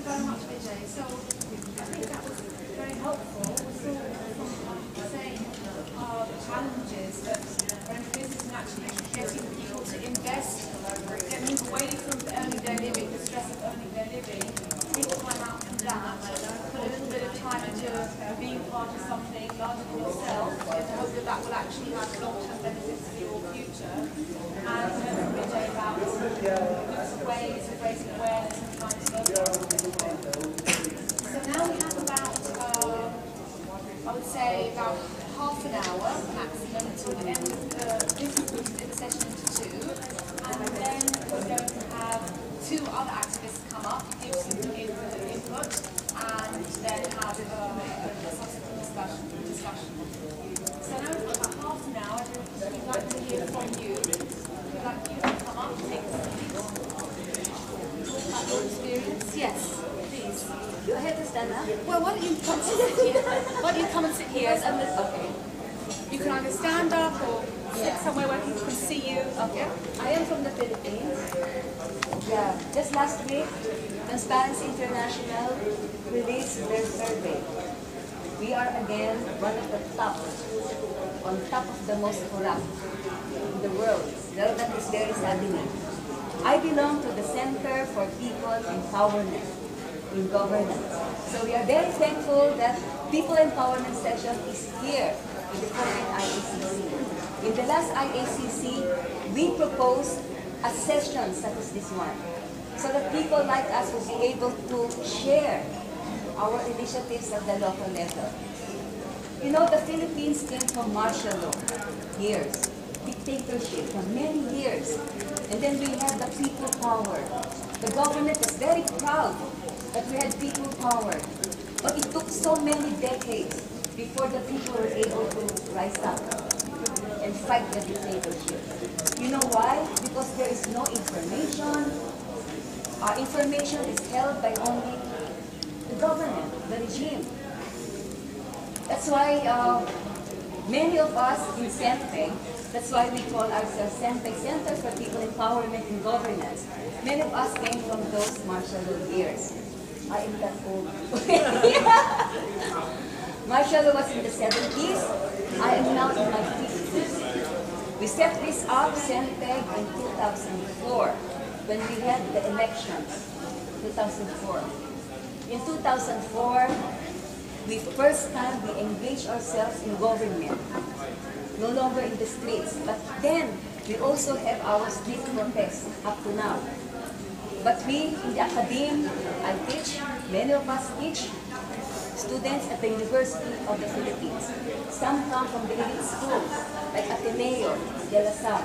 very much, Vijay. So I think that was very helpful. We saw from saying the challenges that are in business and actually getting people to invest, move away from earning their living, the stress of earning their living, take time out from that, put a little bit of time into being part of something larger than yourself, in the hope that that will actually have long-term benefits for your future. And Vijay about ways of raising awareness and trying to mobilise. So now we have about, I would say, about half an hour maximum to the end of this session into two, and then we're going to have two other activists come up, give some input, and then have a subsequent discussion. So now we've got about half an hour. We'd like to hear from you. We'd like you to come up, take a seat, talk about your experience. Yes, please. Do I have to stand up? Well, why don't you come sit here? Why don't you come and sit here? Okay. You can either stand up or sit somewhere where people can see you. Okay. I am from the Philippines. Yeah. Just last week, Transparency International released their survey. We are again one of the top, on top of the most corrupt in the world. Now that is very saddening. I belong to the Center for People Empowerment in Governance. So we are very thankful that People Empowerment session is here in the current IACC. In the last IACC, we proposed a session such as this one, so that people like us will be able to share our initiatives at the local level. You know, the Philippines came from martial law, years, dictatorship for many years, and then we had the people power. The government was very proud that we had people power, but it took so many decades before the people were able to rise up and fight the dictatorship. You know why? Because there is no information. Information is held by only the government, the regime. That's why many of us in CENTEG, that's why we call ourselves CENTEG, Center for People Empowerment and Governance. Many of us came from those martial law years. I am that old. Martial law was in the 70s. I am now in my 50s. We set this up, CENTEG, in 2004, when we had the elections, 2004. In 2004, first time we engaged ourselves in government, no longer in the streets, but then we also have our street protests up to now. But we, in the academe, I teach, many of us teach students at the University of the Philippines. Some come from the elite schools, like Ateneo, De La Salle.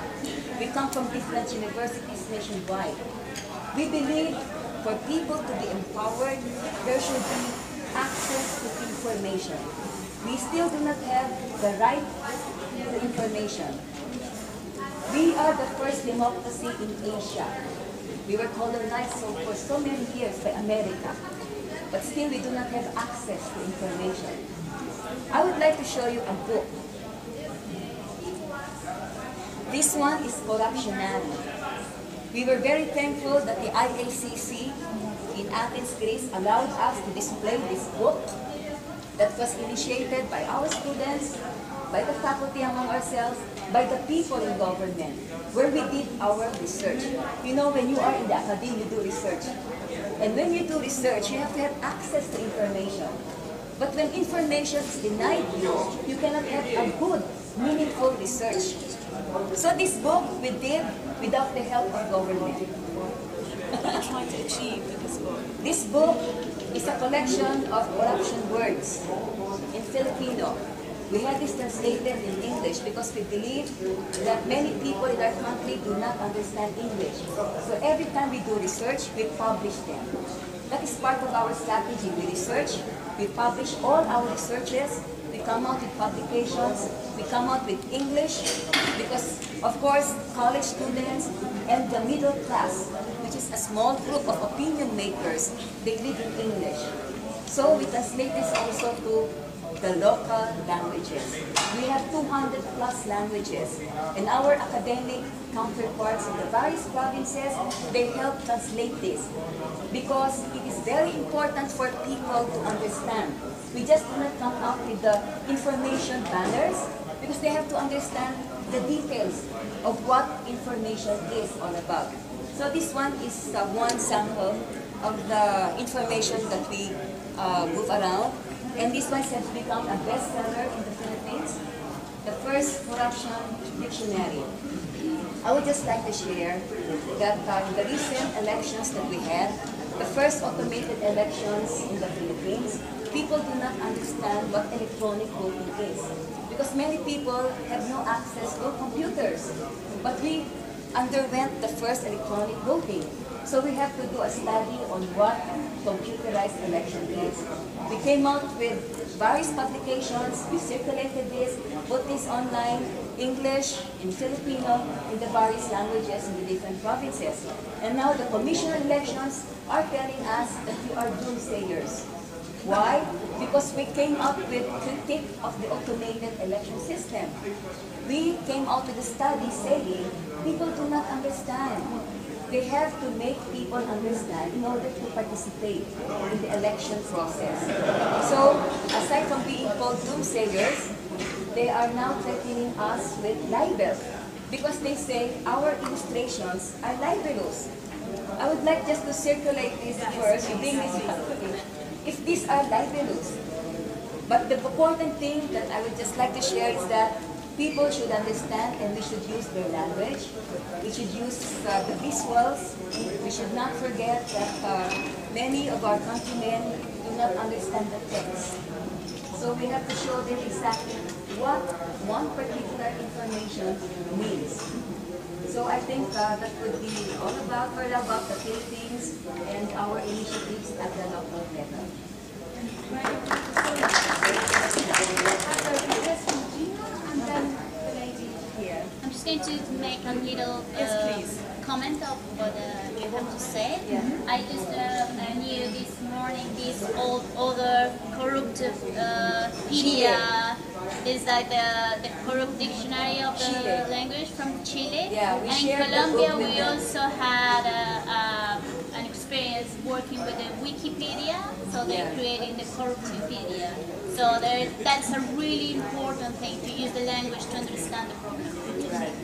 We come from different universities nationwide. We believe for people to be empowered, there should be access to information. We still do not have the right to information. We are the first democracy in Asia. We were colonized for so many years by America, but still we do not have access to information. I would like to show you a book. This one is Corruptionary. We were very thankful that the IACC in Athens, Greece allowed us to display this book that was initiated by our students, by the faculty among ourselves, by the people in government, where we did our research. You know, when you are in the academy, you do research. And when you do research, you have to have access to information. But when information is denied you, you cannot have a good, meaningful research. So this book we did without the help of government. What are you trying to achieve with this book? This book is a collection of corruption words in Filipino. We had this translated in English because we believe that many people in our country do not understand English. So every time we do research, we publish them. That is part of our strategy. We research, we publish all our researches, we come out with publications, we come out with English, because of course college students and the middle class, which is a small group of opinion makers, they read in English. So we translate this also to the local languages. We have 200 plus languages, and our academic counterparts in the various provinces, they help translate this because it is very important for people to understand. We just do not come up with the information banners because they have to understand the details of what information is all about. So this one is one sample of the information that we move around. And this one has become a bestseller in the Philippines, the first corruption dictionary. I would just like to share that in the recent elections that we had, the first automated elections in the Philippines, people do not understand what electronic voting is because many people have no access to computers. But we underwent the first electronic voting. So we have to do a study on what computerized election is. We came out with various publications, we circulated this, put this online, English, in Filipino, in the various languages in the different provinces. And now the Commission on Elections are telling us that you are doomsayers. Why? Because we came up with critique of the automated election system. We came out with a study saying people do not understand. They have to make people understand in order to participate in the election process. So, aside from being called doomsayers, they are now threatening us with libel because they say our illustrations are libelous. I would like just to circulate this first, to bring this up. If these are libelous. But the important thing that I would just like to share is that people should understand and we should use their language. We should use the visuals. We should not forget that many of our countrymen do not understand the text. So we have to show them exactly what one particular information means. So I think that would be all about the Philippines and our initiatives at the local level. I'm just going to make a little comment of what you have to say. Yeah. I just knew this morning this other corrupt pedia is like the corrupt dictionary of the Chile. language from Chile. Yeah, we and in shared the Colombia book with we them. also had an experience working with the Wikipedia, so they're Yeah. creating the corruptipedia. So that's a really important thing to use the language to understand the problem. Right.